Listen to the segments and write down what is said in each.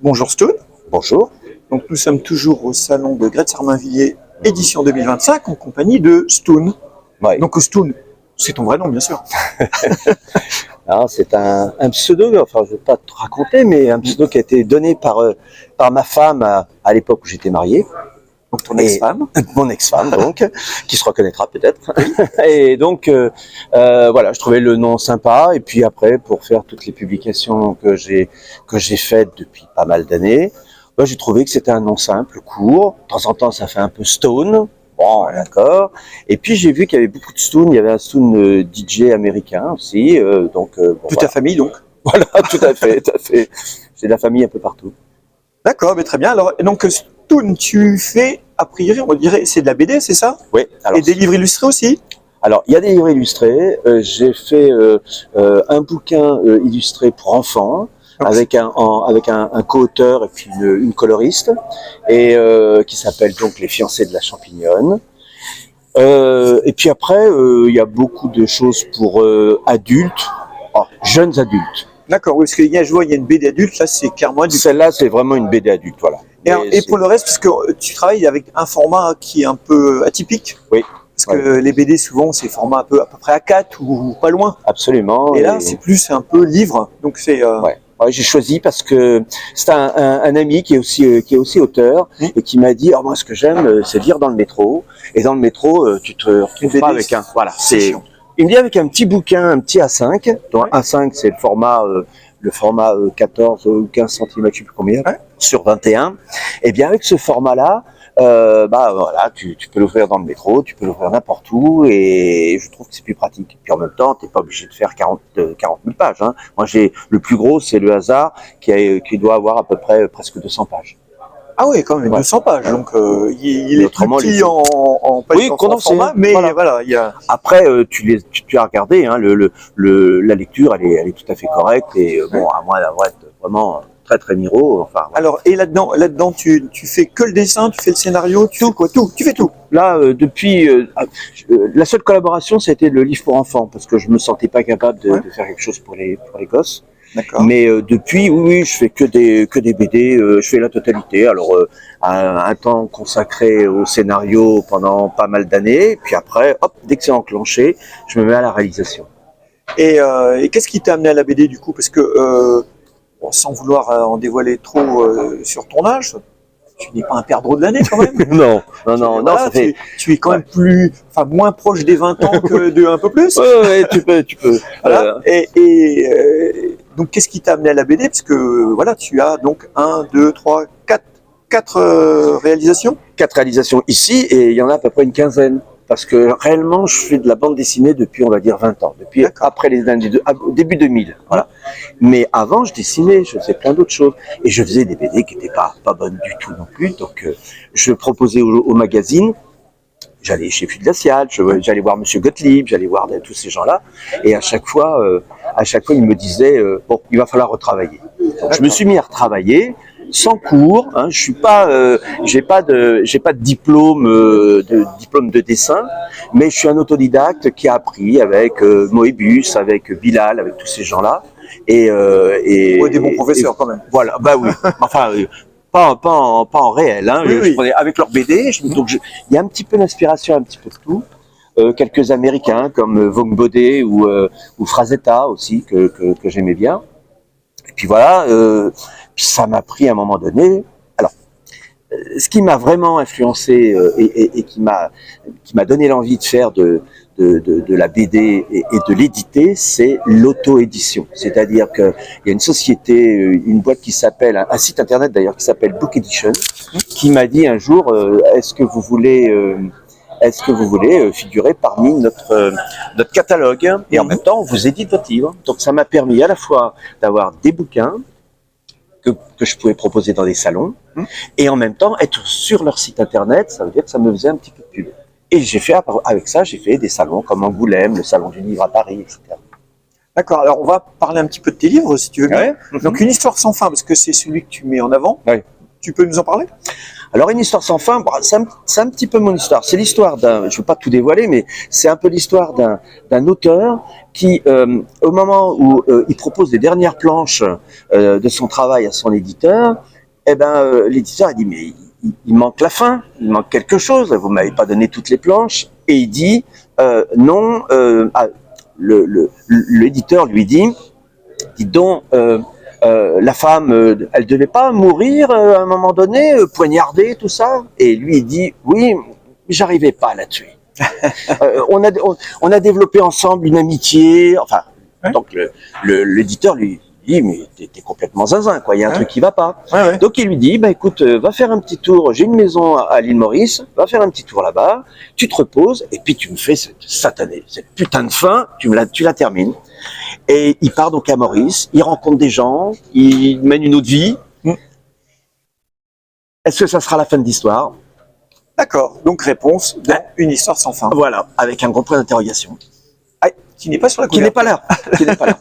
Bonjour Stone. Bonjour. Donc nous sommes toujours au salon de Gretz-Armainvilliers, édition 2025, en compagnie de Stone. Ouais. Donc Stone, c'est ton vrai nom bien sûr. Alors, c'est un pseudo, enfin je ne vais pas te raconter, mais un pseudo qui a été donné par ma femme à l'époque où j'étais marié. Donc ton ex-femme. Mon ex-femme donc, qui se reconnaîtra peut-être. Et donc voilà, je trouvais le nom sympa, et puis après pour faire toutes les publications que j'ai faites depuis pas mal d'années, bah, j'ai trouvé que c'était un nom simple, court. De temps en temps ça fait un peu Stone. Bon, d'accord. Et puis j'ai vu qu'il y avait beaucoup de Stone. Il y avait un Stone DJ américain aussi. Bon, Toute ta famille donc. Voilà, tout à fait. J'ai de la famille un peu partout. D'accord, mais très bien. Alors donc Stone, tu fais a priori, on dirait, c'est de la BD, c'est ça? Oui. Alors, et des livres illustrés aussi? Alors, il y a des livres illustrés. J'ai fait un bouquin illustré pour enfants. Avec un co-auteur et puis une coloriste, et qui s'appelle donc Les Fiancés de la Champignonne. Et puis après, il y a beaucoup de choses pour adultes, jeunes adultes. D'accord, oui, parce qu'il y a, je vois, il y a une BD adulte, là c'est clairement adulte. Celle-là, c'est vraiment une BD adulte, voilà. Et pour le reste, parce que tu travailles avec un format qui est un peu atypique. Oui. Parce que les BD, souvent, c'est format à peu près A4 ou pas loin. Absolument. Et là, c'est plus un peu livre, donc c'est... Ouais, j'ai choisi parce que c'est un ami qui est aussi auteur et qui m'a dit moi ce que j'aime c'est lire dans le métro, et dans le métro tu te retrouves pas avec un il me dit avec un petit bouquin, un petit A5, donc A5 c'est le format 14 ou 15 cm, je sais plus combien, sur 21. Et bien avec ce format là voilà, tu peux l'ouvrir dans le métro, tu peux l'ouvrir n'importe où, et je trouve que c'est plus pratique. Puis en même temps, t'es pas obligé de faire 40 000 pages. Hein. Moi, le plus gros, c'est le Hasard, qui doit avoir à peu près presque 200 pages. Ah oui, quand même, 200 pages. Donc il est plus petit en format, mais voilà. Après, tu as regardé, hein, la lecture, elle est tout à fait correcte, et bon, à moins d'avoir être vraiment très miro. Enfin, voilà. Alors, et là-dedans, tu fais que le dessin, tu fais le scénario, tu fais tout. Là, depuis la seule collaboration, c'était le livre pour enfants, parce que je me sentais pas capable de faire quelque chose pour les gosses. Mais depuis, oui, je fais que des BD, je fais la totalité. Alors, un temps consacré au scénario pendant pas mal d'années, puis après, hop, dès que c'est enclenché, je me mets à la réalisation. Et qu'est-ce qui t'a amené à la BD du coup? Parce que sans vouloir en dévoiler trop sur ton âge, tu n'es pas un perdreau de l'année quand même. Non, tu es quand même moins proche des 20 ans que de un peu plus. Ouais, tu peux. Voilà. Donc qu'est-ce qui t'a amené à la BD? Parce que voilà, tu as donc 1, 2, 3, 4 réalisations. 4 réalisations ici, et il y en a à peu près une quinzaine. Parce que réellement, je fais de la bande dessinée depuis, on va dire, 20 ans. Depuis après les années début 2000. Voilà. Mais avant, je dessinais, je faisais plein d'autres choses. Et je faisais des BD qui n'étaient pas bonnes du tout non plus. Donc, je proposais au magazine. J'allais chez Fil Glacial, j'allais voir Monsieur Gottlieb, j'allais voir tous ces gens-là. Et à chaque fois, ils me disaient, bon, il va falloir retravailler. Donc, je me suis mis à retravailler. Sans cours, hein, je suis pas, j'ai pas de diplôme de dessin, mais je suis un autodidacte qui a appris avec Moebius, avec Bilal, avec tous ces gens-là, et des bons professeurs quand même. Voilà, bah oui. Enfin, pas en réel, hein. Je prenais avec leur BD, donc il y a un petit peu d'inspiration, un petit peu de tout. Quelques Américains comme Vogue Baudet ou Frazetta aussi que j'aimais bien. Et puis voilà. Puis ça m'a pris à un moment donné. Alors, ce qui m'a vraiment influencé et qui m'a donné l'envie de faire de la BD et de l'éditer, c'est l'auto-édition. C'est-à-dire qu'il y a une société, une boîte qui s'appelle, un site internet d'ailleurs qui s'appelle Book Edition, qui m'a dit un jour, est-ce que vous voulez figurer parmi notre catalogue, et en même temps on vous édite votre livre. Donc ça m'a permis à la fois d'avoir des bouquins que je pouvais proposer dans des salons, et en même temps être sur leur site internet. Ça veut dire que ça me faisait un petit peu de pub. Et avec ça, j'ai fait des salons comme Angoulême, le salon du livre à Paris, etc. D'accord, alors on va parler un petit peu de tes livres, si tu veux bien. Donc Une histoire sans fin, parce que c'est celui que tu mets en avant. Oui. Tu peux nous en parler? Alors, une histoire sans fin, bon, c'est un petit peu mon histoire. C'est l'histoire d'un, je ne veux pas tout dévoiler, mais c'est un peu l'histoire d'un auteur qui, au moment où il propose les dernières planches de son travail à son éditeur, eh ben, l'éditeur a dit, mais il manque la fin, il manque quelque chose, vous m'avez pas donné toutes les planches. Et il dit, non, l'éditeur lui dit, dis donc, la femme, elle devait pas mourir à un moment donné, poignardée, tout ça. Et lui, il dit, oui, j'arrivais pas à la tuer. On a développé ensemble une amitié. Enfin, ouais. Donc l'éditeur lui dit, mais t'es complètement zinzin, quoi. Il y a un truc qui va pas. Ouais, ouais. Donc il lui dit, bah écoute, va faire un petit tour. J'ai une maison à l'île Maurice. Va faire un petit tour là-bas. Tu te reposes et puis tu me fais cette putain de fin. Tu la termines. Et il part donc à Maurice, il rencontre des gens, il mène une autre vie. Est-ce que ça sera la fin de l'histoire? D'accord, donc réponse dans Une histoire sans fin. Voilà, avec un gros point d'interrogation. Ah, qui n'est pas sur la Qui couverture. n'est pas là. Qui n'est pas là.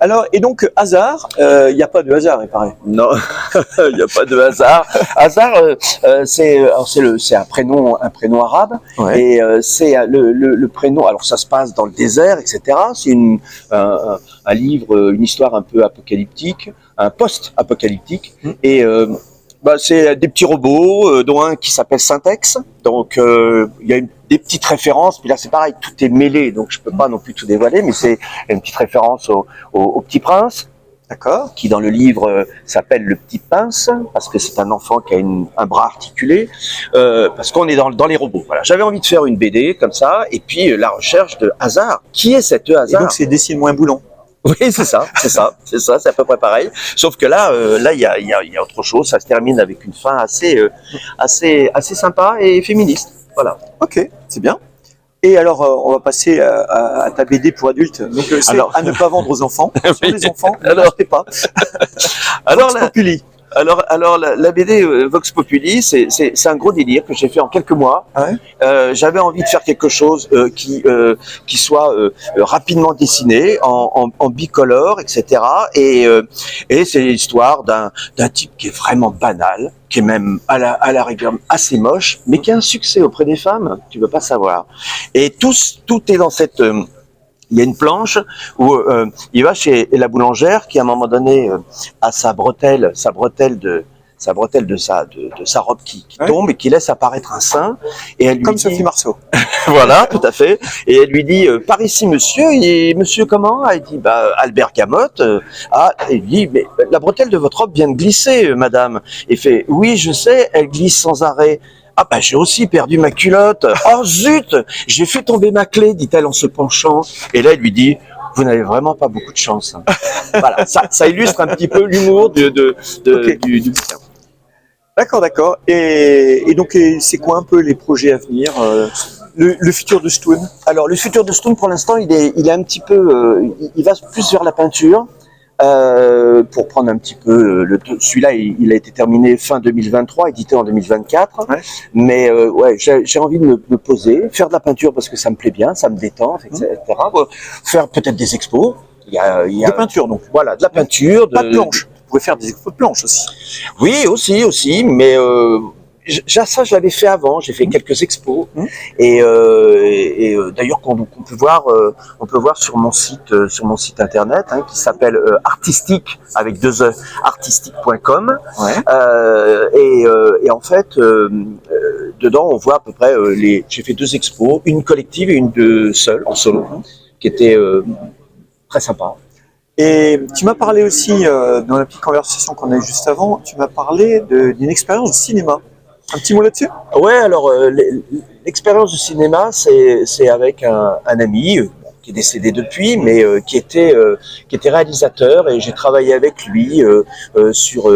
Alors, et donc, hasard, il n'y a pas de hasard, il paraît. Non, il n'y a pas de hasard. Hasard, c'est un prénom arabe. Ouais. Et c'est le prénom. Alors ça se passe dans le désert, etc. C'est un livre, une histoire un peu apocalyptique, un post-apocalyptique. Et c'est des petits robots, dont un qui s'appelle Syntex. Donc il y a des petites références. Puis là c'est pareil, tout est mêlé, donc je peux pas non plus tout dévoiler. Mais c'est une petite référence au Petit Prince. D'accord. Qui dans le livre s'appelle Le Petit Pince, parce que c'est un enfant qui a un bras articulé, parce qu'on est dans les robots. Voilà. J'avais envie de faire une BD comme ça, et puis la recherche de hasard. Qui est cet Et hasard? donc, c'est Dessine-moi un boulon. Oui, c'est ça, c'est à peu près pareil. Sauf que là, il y a autre chose. Ça se termine avec une fin assez sympa et féministe. Voilà. Ok, c'est bien. Et alors, on va passer à ta BD pour adultes. Donc, c'est Alors- à ne pas vendre aux enfants. Sur Oui. les enfants, ne Alors- l'achetez pas. Alors, Vox Populi. Alors la BD Vox Populi, c'est un gros délire que j'ai fait en quelques mois. Ouais. J'avais envie de faire quelque chose qui soit rapidement dessiné en bicolore, etc. Et c'est l'histoire d'un type qui est vraiment banal, qui est même à la rigueur assez moche, mais qui a un succès auprès des femmes, tu peux pas savoir. Et tout est dans cette il y a une planche où il va chez la boulangère qui à un moment donné a sa bretelle de sa robe qui Ouais. tombe et qui laisse apparaître un sein, et elle lui Comme dit, Sophie Marceau. voilà, tout à fait, et elle lui dit par ici monsieur, et monsieur comment? Elle dit Albert Gamotte. Elle lui dit, mais la bretelle de votre robe vient de glisser madame. Et fait, oui je sais, elle glisse sans arrêt. Ah j'ai aussi perdu ma culotte. Oh zut, j'ai fait tomber ma clé, dit-elle en se penchant. Et là, elle lui dit, vous n'avez vraiment pas beaucoup de chance. Voilà, ça illustre un petit peu l'humour Okay. du bouquin. D'accord. Et donc, c'est quoi un peu les projets à venir, le futur de Stoon? Alors, le futur de Stone, pour l'instant, il est un petit peu, il va plus vers la peinture. Pour prendre un petit peu celui-là, il a été terminé fin 2023, édité en 2024. Ouais. Mais j'ai envie de me poser, faire de la peinture parce que ça me plaît bien, ça me détend, etc. Faire peut-être des expos. Il y a De peinture, donc. voilà, de la peinture. Pas de planche. Vous pouvez faire des expos de planche aussi. Oui, aussi, mais ça, je l'avais fait avant. J'ai fait quelques expos et d'ailleurs qu'on peut voir sur mon site internet qui s'appelle artistique avec 2 e artistique.com. Ouais. Et en fait, dedans, on voit à peu près j'ai fait 2 expos, une collective et une seule en solo, qui était très sympa. Et tu m'as parlé aussi, dans la petite conversation qu'on a eue juste avant, tu m'as parlé d'une expérience de cinéma. Un petit mot là-dessus? Ouais, alors l'expérience du cinéma, c'est avec un ami qui est décédé depuis, mais qui était réalisateur, et j'ai travaillé avec lui sur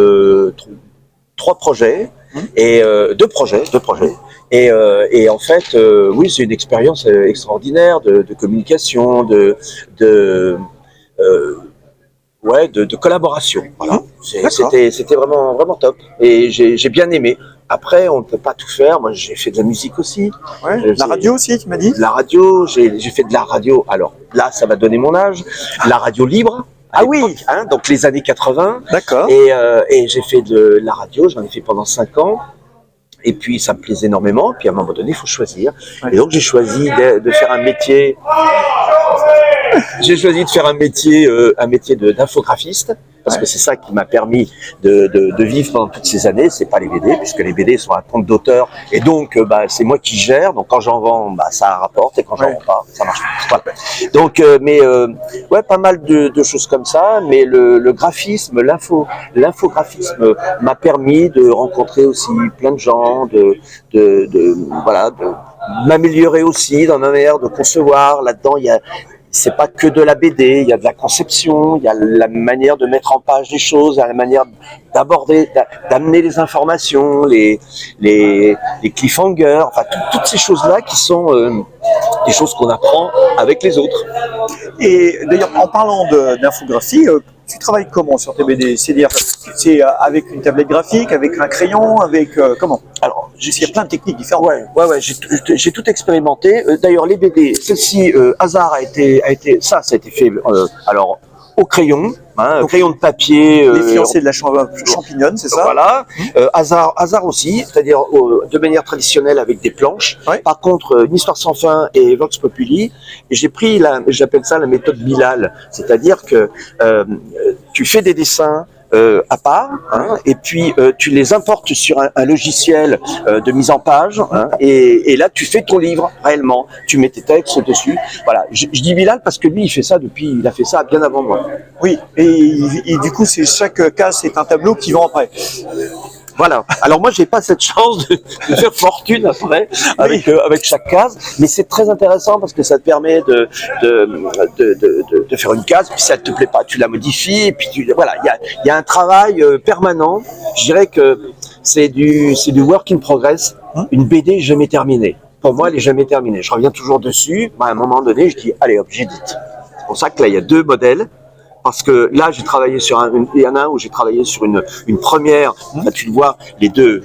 3 projets et 2 projets. Et en fait, oui, c'est une expérience extraordinaire de communication, de collaboration. Voilà. C'était vraiment top. Et j'ai bien aimé. Après, on ne peut pas tout faire. Moi, j'ai fait de la musique aussi. Ouais. La radio aussi, tu m'as dit? La radio, j'ai fait de la radio. Alors là, ça va donner mon âge. La radio libre. Ah oui, hein, donc les années 80. D'accord. Et j'ai fait de la radio, j'en ai fait pendant 5 ans. Et puis ça me plaisait énormément. Puis à un moment donné, il faut choisir. Ouais. Et donc j'ai choisi de faire un métier. J'ai choisi de faire un métier d'infographiste, parce que c'est ça qui m'a permis de vivre pendant toutes ces années. C'est pas les BD, puisque les BD sont un compte d'auteur, et donc c'est moi qui gère. Donc quand j'en vends, ça rapporte, et quand j'en vends pas, ça marche pas. Voilà. Donc ouais, pas mal de choses comme ça. Mais le graphisme, l'infographisme m'a permis de rencontrer aussi plein de gens, voilà, de m'améliorer aussi dans ma manière de concevoir. Là-dedans, c'est pas que de la BD, il y a de la conception, il y a la manière de mettre en page les choses, il y a la manière d'aborder, d'amener les informations, les cliffhangers, enfin toutes ces choses-là qui sont des choses qu'on apprend avec les autres. Et d'ailleurs, en parlant d'infographie, tu travailles comment sur tes BD? C'est-à-dire, c'est avec une tablette graphique, avec un crayon, avec comment? Alors, il y a plein de techniques différentes. Ouais, j'ai tout expérimenté. D'ailleurs, les BD, celle-ci, Hasard a été fait, alors, au crayon, crayon de papier. Les fiancés de la champignon, c'est ça? Voilà. Hasard aussi, c'est-à-dire de manière traditionnelle avec des planches. Ouais. Par contre, Une histoire sans fin et Vox Populi, j'ai pris j'appelle ça la méthode Bilal, c'est-à-dire que tu fais des dessins à part, et puis tu les importes sur un logiciel de mise en page, et là tu fais ton livre réellement, tu mets tes textes dessus. Voilà, je dis Bilal parce que lui il a fait ça bien avant moi. Oui, et du coup, chaque case c'est un tableau qui vend après. Voilà. Alors moi, j'ai pas cette chance de faire fortune après avec chaque case, mais c'est très intéressant parce que ça te permet de faire une case. Puis si elle te plaît pas, tu la modifies. Et puis voilà, il y a un travail permanent. Je dirais que c'est du work in progress. Une BD jamais terminée. Pour moi, elle est jamais terminée. Je reviens toujours dessus. À un moment donné, je dis allez hop, j'édite. C'est pour ça que là, il y a 2 modèles. Parce que là, j'ai travaillé il y en a un où j'ai travaillé sur une première. Enfin, tu le vois, les deux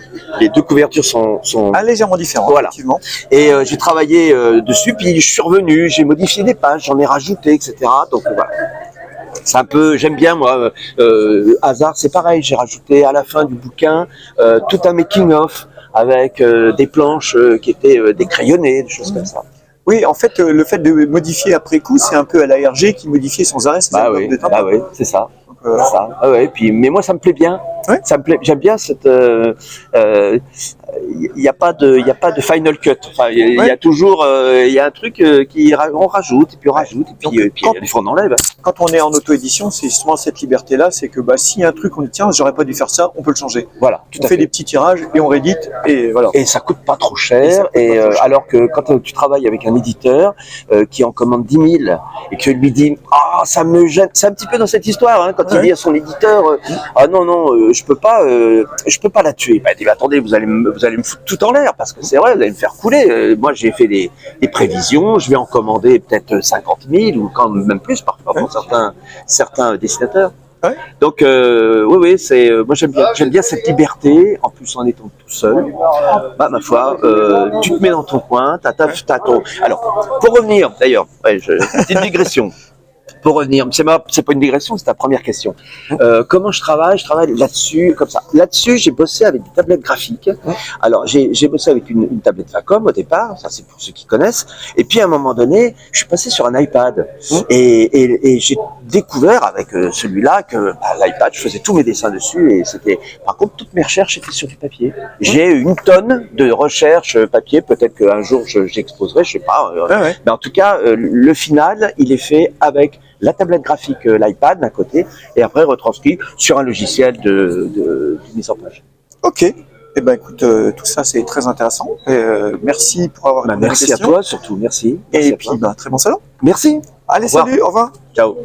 couvertures sont légèrement différentes. Voilà. Effectivement. Et j'ai travaillé dessus, puis je suis revenu, j'ai modifié des pages, j'en ai rajouté, etc. Donc voilà. C'est un peu, j'aime bien moi. Hasard, c'est pareil, j'ai rajouté à la fin du bouquin tout un making-of avec des planches qui étaient décrayonnées, des choses comme ça. Oui, en fait, le fait de modifier après coup, c'est un peu à l'ARG qui modifiait sans arrêt ses albums de Tintin. Oui, c'est ça. Ça. Ah ouais, puis, mais moi, ça me plaît bien. Ouais. Ça me plaît. J'aime bien cette. Il n'y a pas de final cut. Enfin, il y a toujours, il y a un truc on rajoute et puis on rajoute et puis des fois on enlève. Quand on est en auto-édition, c'est justement cette liberté-là, c'est que s'il y a un truc on dit tiens, j'aurais pas dû faire ça, on peut le changer. Voilà. On fait des petits tirages et on réédite et voilà. Et ça coûte pas trop cher. Alors que quand tu travailles avec un éditeur qui en commande 10 000 et que lui dit ça me gêne, c'est un petit peu dans cette histoire quand il dit à son éditeur non, je peux pas la tuer. Il dit attendez, vous allez me foutre tout en l'air parce que c'est vrai, vous allez me faire couler. Moi j'ai fait des prévisions, je vais en commander peut-être 50 000 ou quand même plus parfois pour certains dessinateurs. Ouais. Donc oui, moi j'aime bien cette liberté. En plus en étant tout seul, ma foi, tu te mets dans ton coin, t'as ton. Alors pour revenir d'ailleurs, petite digression. Pour revenir, c'est pas une digression, c'est ta première question. Comment je travaille là-dessus, comme ça. Là-dessus, j'ai bossé avec des tablettes graphiques. Alors, j'ai bossé avec une tablette Wacom au départ, ça c'est pour ceux qui connaissent. Et puis à un moment donné, je suis passé sur un iPad et j'ai découvert avec celui-là que l'iPad, je faisais tous mes dessins dessus et c'était. Par contre, toutes mes recherches étaient sur du papier. J'ai 1 tonne de recherches papier. Peut-être qu'un jour j'exposerai, je sais pas. Mais en tout cas, le final, il est fait avec la tablette graphique, l'iPad d'un côté, et après retranscrit sur un logiciel de mise en page. Ok. Eh ben écoute, tout ça c'est très intéressant. Merci pour avoir répondu à la merci question. à toi surtout, merci. Et puis très bon salon. Merci. Allez, salut, au revoir. Ciao.